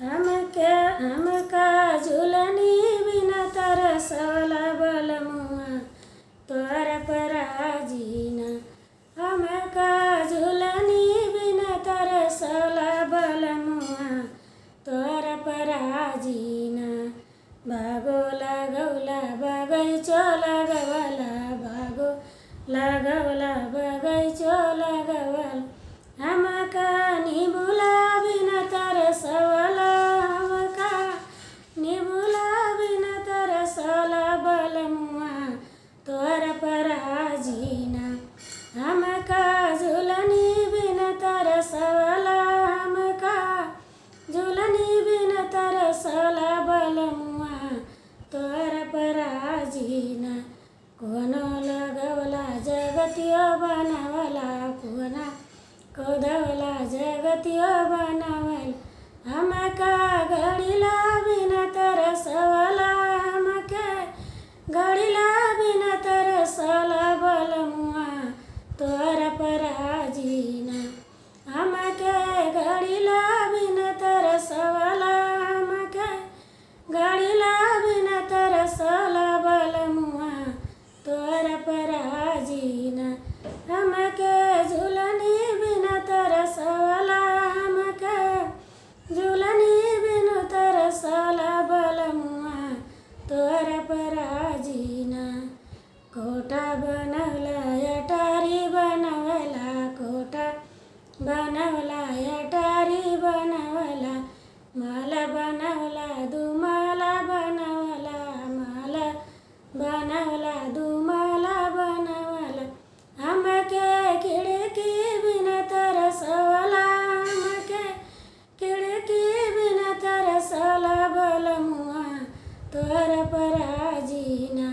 हमका झुलनी बिना तरसवला बलमुआ तोहरा पराजीना। हमका झुलनी बिना तरसवला बलमुआ तोहरा पराजीना। भागो लगौला बगैचो लगवला भागो लगौला बगैचो लगवला। हमका निबुला बिना तरसवला हमका निबुला बिना तरसवला बलमुआ तोहरा पराजीना। हमका झुलनी बिना तरसवला हमका झुलनी बिना तरसवला बलमुआ तोहरा पराजीना। कोनो लगवला जगतियो बनवला कोना खोदवला जगतियो बनवला। हमका घड़ीला बिना तरसवला हमके घड़ीला बिना तरसवला बलमुआ तोहरा पराजीना। हमके घड़ीला बिना तरसवला हमके घड़ीला बिना तरसवला बलमुआ तोहरा पराजीना। हमके झुलनी बिना तरसवला हमके झुलनी बिना तरसवला बलमुआ तोहरा पराजीना। कोठा बनवला अटारी बनवला कोठा बनवला अटारी बनवला। माला बनवला दुमाला बनवला माला बनवला दुमाला बनवला। हमके खिड़की बिना तरसवला हमके खिड़की बिना तरसवला बलमुआ तोहरा पराजीना।